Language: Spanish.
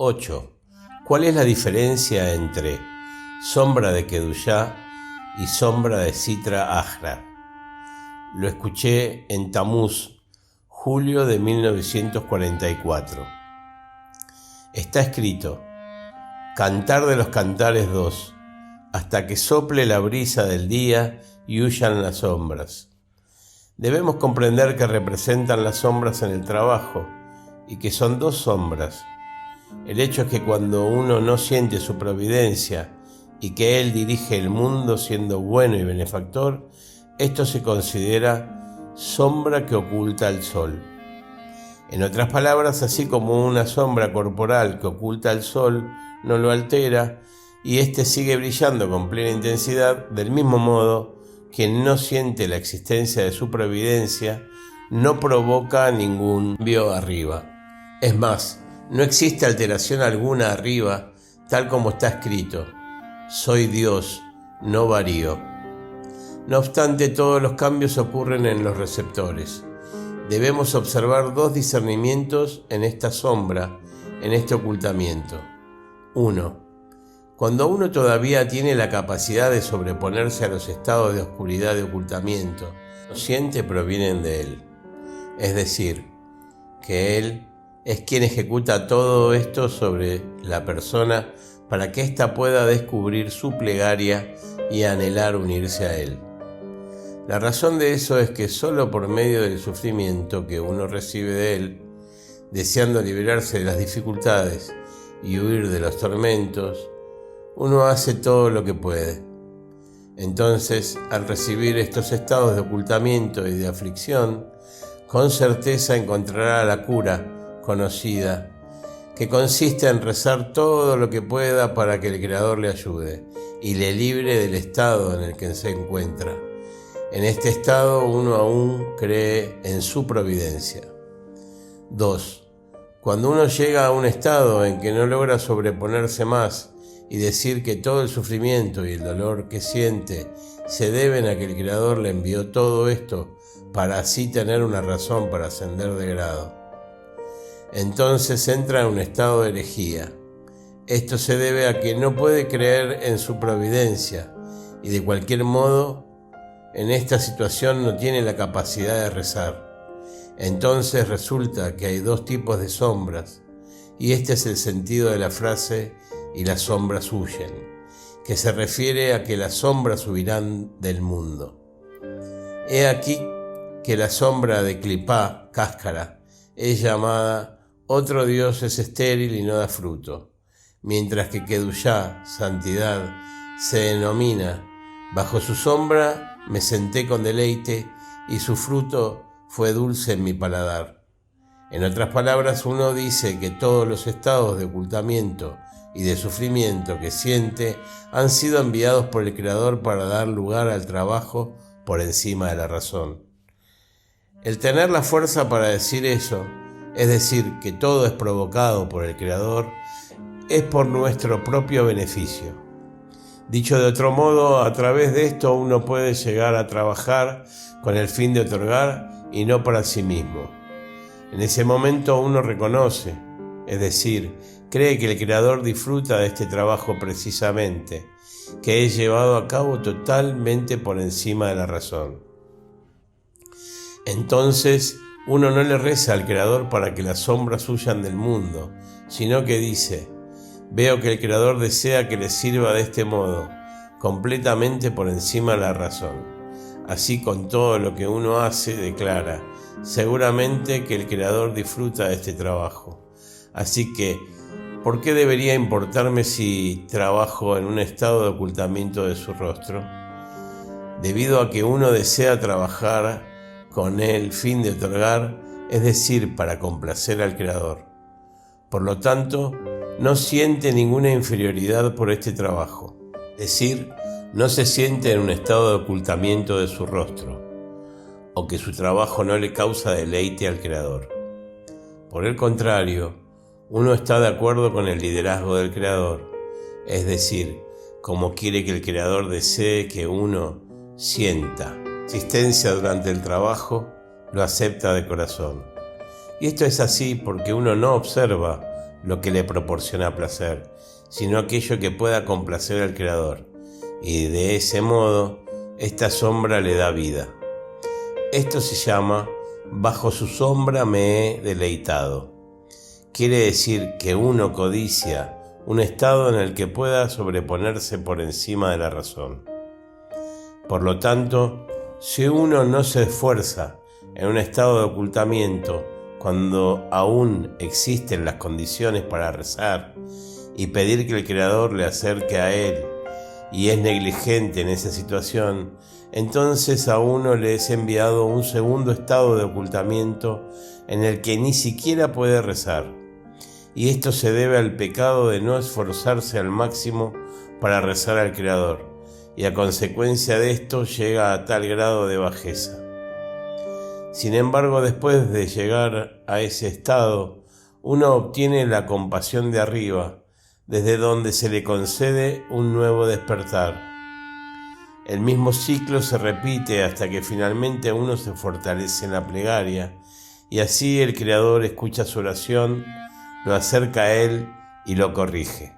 8. ¿Cuál es la diferencia entre sombra de Kedushá y sombra de Sitra Achra? Lo escuché en Tamuz, julio de 1944. Está escrito: Cantar de los Cantares 2, hasta que sople la brisa del día y huyan las sombras. Debemos comprender que representan las sombras en el trabajo y que son dos sombras. El hecho es que cuando uno no siente su providencia y que Él dirige el mundo siendo bueno y benefactor, esto se considera sombra que oculta al sol. En otras palabras, así como una sombra corporal que oculta al sol no lo altera y éste sigue brillando con plena intensidad, del mismo modo, quien no siente la existencia de su providencia no provoca ningún cambio arriba. Es más, no existe alteración alguna arriba, tal como está escrito: soy Dios, no varío. No obstante, todos los cambios ocurren en los receptores. Debemos observar dos discernimientos en esta sombra, en este ocultamiento. 1. Cuando uno todavía tiene la capacidad de sobreponerse a los estados de oscuridad de ocultamiento, lo siente provienen de Él. Es decir, que Él es quien ejecuta todo esto sobre la persona para que ésta pueda descubrir su plegaria y anhelar unirse a Él. La razón de eso es que solo por medio del sufrimiento que uno recibe de Él, deseando liberarse de las dificultades y huir de los tormentos, uno hace todo lo que puede. Entonces, al recibir estos estados de ocultamiento y de aflicción, con certeza encontrará la cura conocida, que consiste en rezar todo lo que pueda para que el Creador le ayude y le libre del estado en el que se encuentra. En este estado uno aún cree en su providencia. 2. Cuando uno llega a un estado en que no logra sobreponerse más y decir que todo el sufrimiento y el dolor que siente se deben a que el Creador le envió todo esto para así tener una razón para ascender de grado, entonces entra en un estado de herejía. Esto se debe a que no puede creer en su providencia y de cualquier modo en esta situación no tiene la capacidad de rezar. Entonces resulta que hay dos tipos de sombras, y este es el sentido de la frase «y las sombras huyen», que se refiere a que las sombras huirán del mundo. He aquí que la sombra de Clipá, cáscara, es llamada «otro Dios es estéril y no da fruto», mientras que Kedushá, santidad, se denomina «bajo su sombra me senté con deleite y su fruto fue dulce en mi paladar». En otras palabras, uno dice que todos los estados de ocultamiento y de sufrimiento que siente han sido enviados por el Creador para dar lugar al trabajo por encima de la razón. El tener la fuerza para decir eso, es decir, que todo es provocado por el Creador, es por nuestro propio beneficio. Dicho de otro modo, a través de esto uno puede llegar a trabajar con el fin de otorgar y no para sí mismo. En ese momento uno reconoce, es decir, cree que el Creador disfruta de este trabajo precisamente, que es llevado a cabo totalmente por encima de la razón. Entonces, uno no le reza al Creador para que las sombras huyan del mundo, sino que dice: veo que el Creador desea que le sirva de este modo, completamente por encima de la razón. Así, con todo lo que uno hace, declara: seguramente que el Creador disfruta de este trabajo. Así que, ¿por qué debería importarme si trabajo en un estado de ocultamiento de su rostro? Debido a que uno desea trabajar con el fin de otorgar, es decir, para complacer al Creador. Por lo tanto, no siente ninguna inferioridad por este trabajo, es decir, no se siente en un estado de ocultamiento de su rostro, o que su trabajo no le causa deleite al Creador. Por el contrario, uno está de acuerdo con el liderazgo del Creador, es decir, como quiere que el Creador desee que uno sienta. Existencia durante el trabajo, lo acepta de corazón. Y esto es así porque uno no observa lo que le proporciona placer, sino aquello que pueda complacer al Creador, y de ese modo esta sombra le da vida. Esto se llama bajo su sombra me he deleitado. Quiere decir que uno codicia un estado en el que pueda sobreponerse por encima de la razón. Por lo tanto, si uno no se esfuerza en un estado de ocultamiento cuando aún existen las condiciones para rezar y pedir que el Creador le acerque a él, y es negligente en esa situación, entonces a uno le es enviado un segundo estado de ocultamiento en el que ni siquiera puede rezar. Y esto se debe al pecado de no esforzarse al máximo para rezar al Creador, y a consecuencia de esto llega a tal grado de bajeza. Sin embargo, después de llegar a ese estado, uno obtiene la compasión de arriba, desde donde se le concede un nuevo despertar. El mismo ciclo se repite hasta que finalmente uno se fortalece en la plegaria, y así el Creador escucha su oración, lo acerca a él y lo corrige.